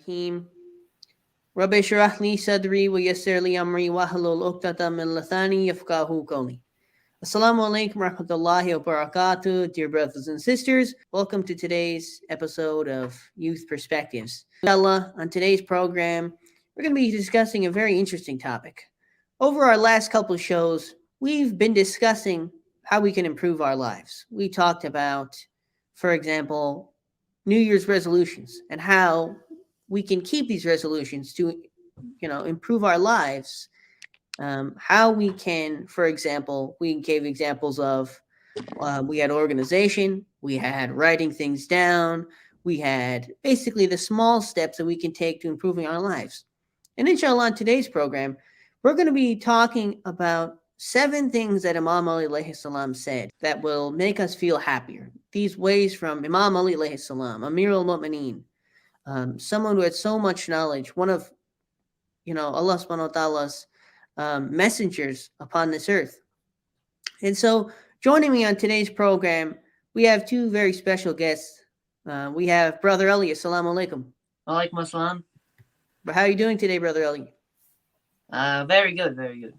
Rahim. Rabbi shrah li sadri wa yassir li amri wa halul uqdata min lisani yafqahu qawli. Assalamu alaikum rahmatullahi wa barakatuh, dear brothers and sisters. Welcome to today's episode of Youth Perspectives. Inshallah, on today's program, we're going to be discussing a very interesting topic. Over our last couple of shows, we've been discussing how we can improve our lives. We talked about, for example, New Year's resolutions and how we can keep these resolutions to, improve our lives. How we can, for example, we gave examples of we had organization, we had writing things down, we had basically the small steps that we can take to improving our lives. And inshallah, on today's program, we're going to be talking about 7 things that Imam Ali alayhi salam said that will make us feel happier. These ways from Imam Ali alayhi salam, Amir al-Mu'mineen, someone who had so much knowledge, one of, Allah subhanahu wa ta'ala's messengers upon this earth. And so joining me on today's program, we have 2 very special guests. We have Brother Ali. Assalamu alaikum. Alaikum assalam. But how are you doing today, Brother Ali? Very good, very good.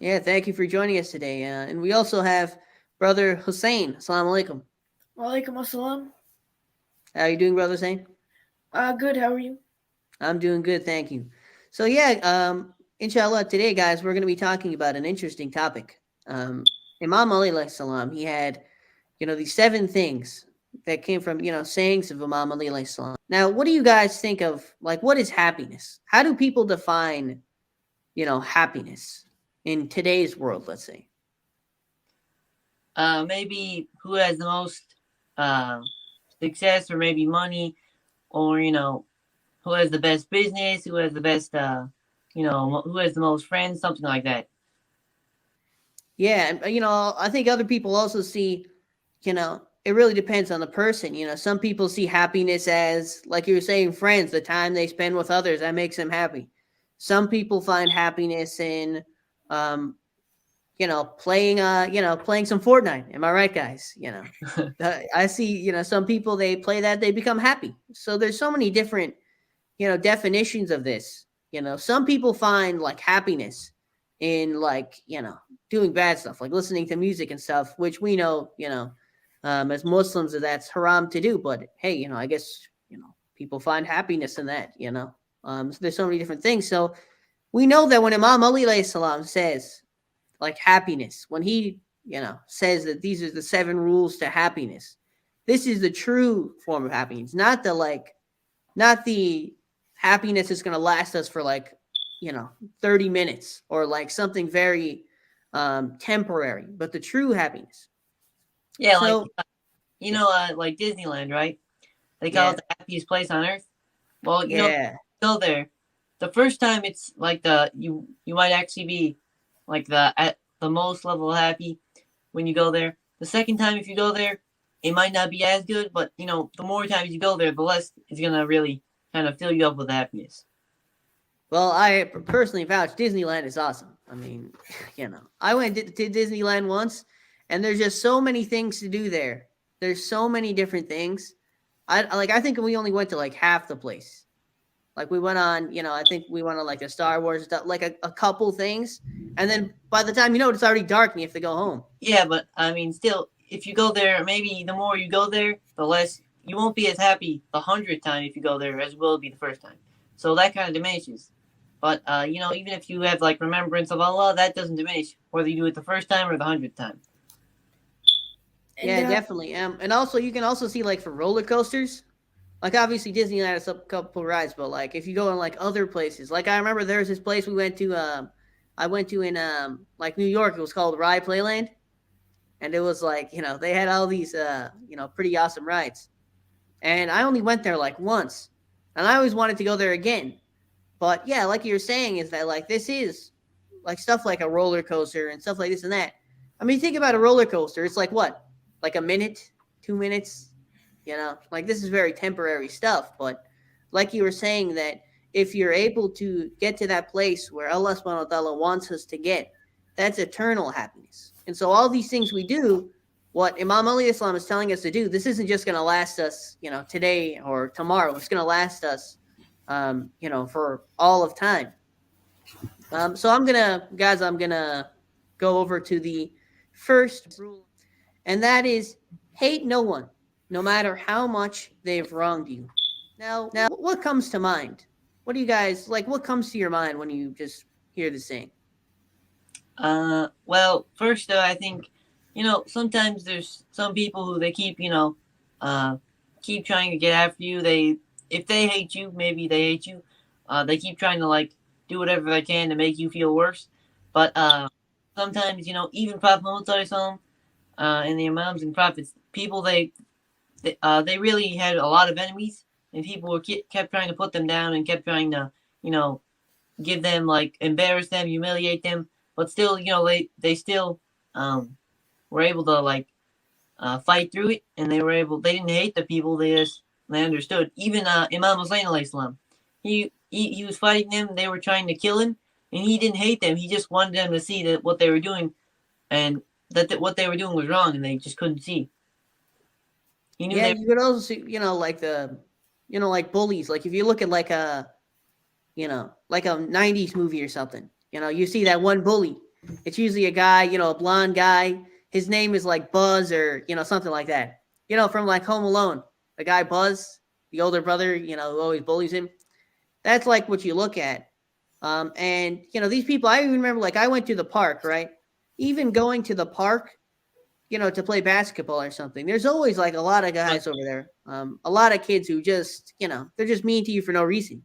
Yeah, thank you for joining us today. And we also have Brother Hussein. Assalamu alaikum. Walaikum assalam. How are you doing, Brother Hussein? Good. How are you? I'm doing good, thank you. So inshallah, today, guys, we're going to be talking about an interesting topic. Imam Ali alayhi salam, he had, these 7 things that came from, sayings of Imam Ali alayhi salam. Now, what do you guys think of, what is happiness? How do people define, happiness in today's world, let's say? Maybe who has the most success, or maybe money, or, who has the best business, who has the best, who has the most friends, something like that. Yeah, and I think other people also see, it really depends on the person. Some people see happiness as, like you were saying, friends, the time they spend with others, that makes them happy. Some people find happiness in, playing some Fortnite. Am I right, guys? I see, some people, they play that, they become happy. So there's so many different, definitions of this. Some people find happiness in doing bad stuff, like listening to music and stuff, which we know, as Muslims, that's haram to do. But hey, I guess, people find happiness in that, so there's so many different things. So we know that when Imam Ali alayhi salam says happiness, when he, says that these are the 7 rules to happiness, this is the true form of happiness, not the happiness is going to last us for 30 minutes or something very temporary, but the true happiness. Yeah, so, like Disneyland, right? They call it the happiest place on earth. Well, you go there. The first time it's you might actually be at the most level happy when you go there. The second time, if you go there, it might not be as good, but the more times you go there, the less it's gonna really kind of fill you up with happiness. Well, I personally vouch Disneyland is awesome. I mean, I went to Disneyland once, and there's just so many things to do there. There's so many different things. I think we only went to half the place. We went on, I think we went on a Star Wars stuff, a couple things. And then by the time it's already dark and you have to go home. Yeah, but I mean, still, if you go there, maybe the more you go there, the less you won't be as happy the 100th time if you go there as will be the first time. So that kind of diminishes. But, even if you have remembrance of Allah, that doesn't diminish whether you do it the first time or the 100th time. Yeah, definitely. And also, you can also see for roller coasters. Obviously Disneyland has a couple rides, but if you go in other places, I remember there was this place we went to, I went to in New York. It was called Ride Playland, and it was they had all these pretty awesome rides, and I only went there once, and I always wanted to go there again. But yeah, like you're saying, is that this is stuff like a roller coaster and stuff like this and that. I mean, think about a roller coaster. It's what, a minute, 2 minutes. This is very temporary stuff, but like you were saying, that if you're able to get to that place where Allah subhanahu wa ta'ala wants us to get, that's eternal happiness. And so all these things we do, what Imam Ali Islam is telling us to do, this isn't just going to last us, today or tomorrow. It's going to last us for all of time. So I'm gonna go over to the first rule, and that is hate no one, no matter how much they've wronged you. Now, what comes to mind? What do you guys like? What comes to your mind when you just hear the saying? Well, first, I think, sometimes there's some people who they keep, keep trying to get after you. If they hate you, maybe they hate you. They keep trying to like do whatever they can to make you feel worse. But sometimes, even Prophet Muhammad Sallallahu and the Imams and Prophets, people they really had a lot of enemies, and people kept trying to put them down and kept trying to, you know, give them like embarrass them, humiliate them, but still, they still were able to like fight through it, and they didn't hate the people, they understood. Even Imam Hussein alayhi salam, he was fighting them, they were trying to kill him, and he didn't hate them. He just wanted them to see that what they were doing, and that what they were doing was wrong, and they just couldn't see. He knew You could also see, like bullies. Like if you look at like like a '90s movie or something, you see that one bully. It's usually a guy, a blonde guy. His name is like Buzz or something like that. From like Home Alone, the guy Buzz, the older brother, who always bullies him. That's like what you look at. And these people, I even remember, like I went to the park, right? Even going to the park, to play basketball or something. There's always like a lot of guys over there. A lot of kids who just, they're just mean to you for no reason,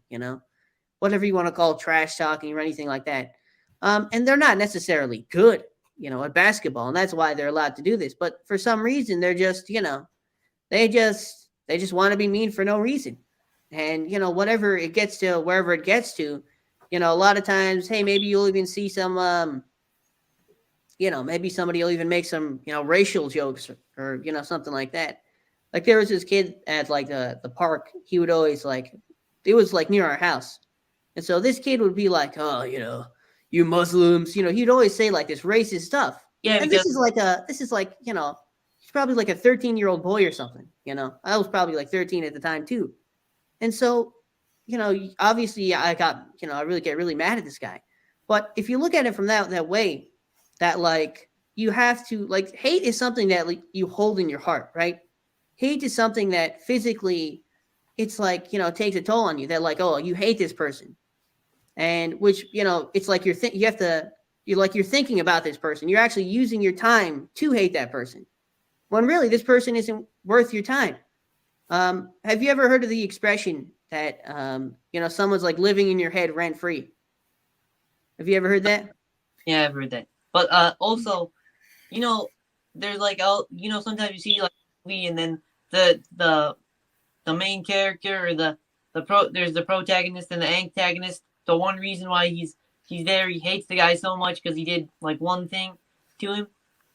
whatever you want to call trash talking or anything like that. And they're not necessarily good, at basketball, and that's why they're allowed to do this. But for some reason, they're just, they just want to be mean for no reason. And whatever it gets to, wherever it gets to, a lot of times, hey, maybe you'll even see some, maybe somebody will even make some, racial jokes or something like that. Like there was this kid at like the park. He would always like, it was like near our house. And so this kid would be like, oh, you Muslims, he'd always say like this racist stuff. Yeah, and this is like, he's probably like a 13-year-old boy or something, I was probably like 13 at the time too. And so, obviously I got, I really get really mad at this guy. But if you look at it from that way, that like you have to like hate is something that like you hold in your heart, right? Hate is something that physically it's like, takes a toll on you, that like, oh, you hate this person. And which, it's like you're thinking about this person. You're actually using your time to hate that person when really this person isn't worth your time. Have you ever heard of the expression that, someone's like living in your head rent free? Have you ever heard that? Yeah, I've heard that. But also, there's like, sometimes you see like a movie and then the main character or there's the protagonist and the antagonist. The one reason why he's there, he hates the guy so much because he did like one thing to him,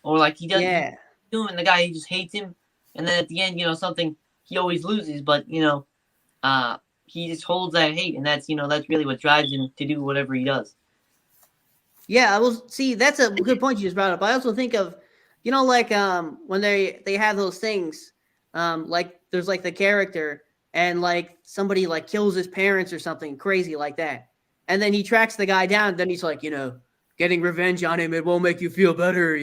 or like he doesn't do him, and the guy he just hates him. And then at the end, something he always loses, but he just holds that hate, and that's that's really what drives him to do whatever he does. Yeah, I will see. That's a good point you just brought up. I also think of, like when they have those things, like there's like the character and like somebody like kills his parents or something crazy like that, and then he tracks the guy down. Then he's like, getting revenge on him. It won't make you feel better,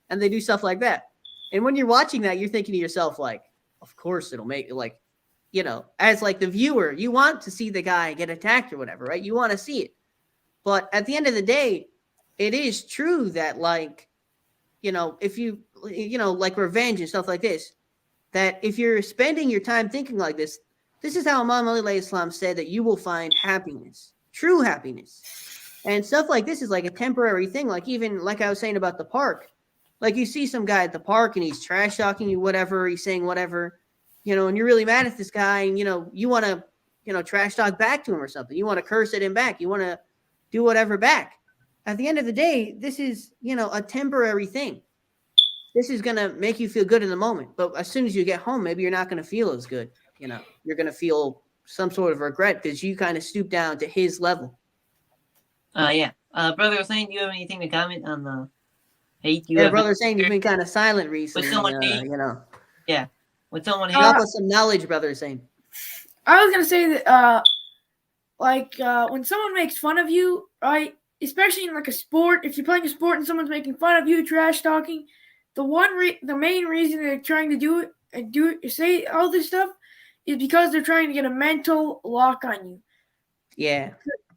and they do stuff like that. And when you're watching that, you're thinking to yourself like, of course it'll make like, as like the viewer, you want to see the guy get attacked or whatever, right? You want to see it, but at the end of the day, it is true that like, if you, like revenge and stuff like this, that if you're spending your time thinking like this is how Imam Ali alayhi salam said that you will find happiness, true happiness. And stuff like this is like a temporary thing. Like even like I was saying about the park, like you see some guy at the park and he's trash talking you, whatever, he's saying whatever, and you're really mad at this guy and, you want to, trash talk back to him or something. You want to curse at him back. You want to do whatever back. At the end of the day, this is, a temporary thing. This is going to make you feel good in the moment. But as soon as you get home, maybe you're not going to feel as good. You're going to feel some sort of regret because you kind of stoop down to his level. Yeah. Brother Hussein, do you have anything to comment on the hate? Brother Hussein, you've been kind of silent recently. With someone hate? Yeah. With someone hate? Drop us some knowledge, Brother Hussein. I was going to say that like when someone makes fun of you, right? Especially in like a sport, if you're playing a sport and someone's making fun of you, trash talking, the main reason they're trying to do it and say all this stuff is because they're trying to get a mental lock on you. Yeah.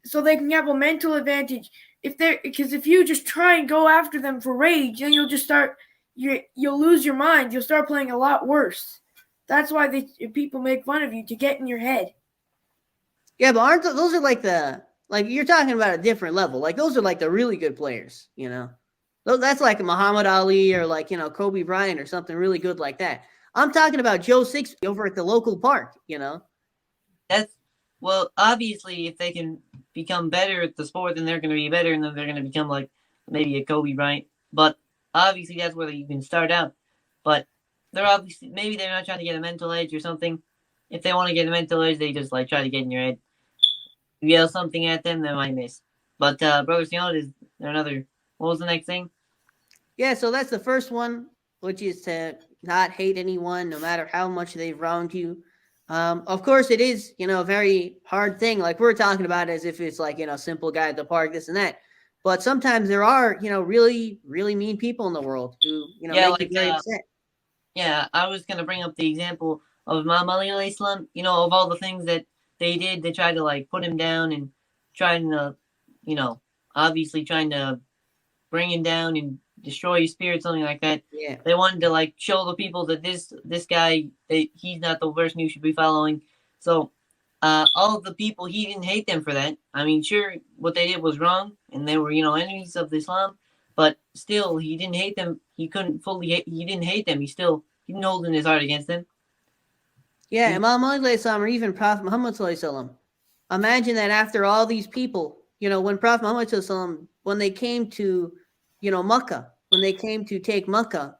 So they can have a mental advantage. Because if you just try and go after them for rage, then you'll lose your mind. You'll start playing a lot worse. That's why people make fun of you, to get in your head. Yeah, but aren't those are like you're talking about a different level. Like those are like the really good players, you know. That's like Muhammad Ali or like, you know, Kobe Bryant or something really good like that. I'm talking about Joe Sixby over at the local park, you know. Well, obviously, if they can become better at the sport, then they're going to be better, and then they're going to become like maybe a Kobe Bryant. But obviously, that's where you can start out. But maybe they're not trying to get a mental edge or something. If they want to get a mental edge, they just like try to get in your head. You yell something at them, they might miss. But Brother Sion, is there another? What was the next thing? Yeah, so that's the first one, which is to not hate anyone, no matter how much they've wronged you. Of course, it is, you know, a very hard thing. Like we're talking about as if it's like, you know, simple guy at the park, this and that. But sometimes there are, you know, really, really mean people in the world who, you know, make you very upset. Yeah, I was going to bring up the example of Imam Ali alayhi salam, you know, of all the things that they did. They tried to like put him down and trying to, you know, obviously trying to bring him down and destroy his spirit, something like that. Yeah. They wanted to like show the people that this guy, he's not the person you should be following. So all of the people, he didn't hate them for that. I mean, sure, what they did was wrong, and they were, you know, enemies of Islam. But still, he didn't hate them. He couldn't fully hate. He didn't hate them. He didn't hold in his heart against them. Yeah, Imam Ali or even Prophet Muhammad, imagine that after all these people, you know, when Prophet Muhammad, when they came to, you know, Mecca, when they came to take Mecca,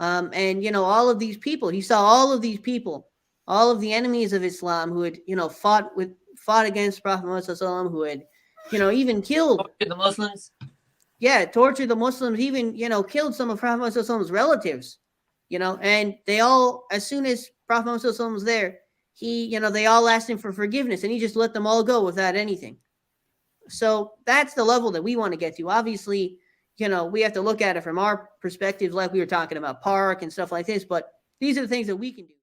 and, you know, all of these people, he saw all of these people, all of the enemies of Islam who had, you know, fought against Prophet Muhammad, who had, you know, even killed the Muslims. Yeah, tortured the Muslims, even, you know, killed some of Prophet Muhammad's relatives, you know, and they all, as soon as Prophet Muhammad was there, they all asked him for forgiveness, and he just let them all go without anything. So that's the level that we want to get to. Obviously, you know, we have to look at it from our perspectives, like we were talking about park and stuff like this, but these are the things that we can do.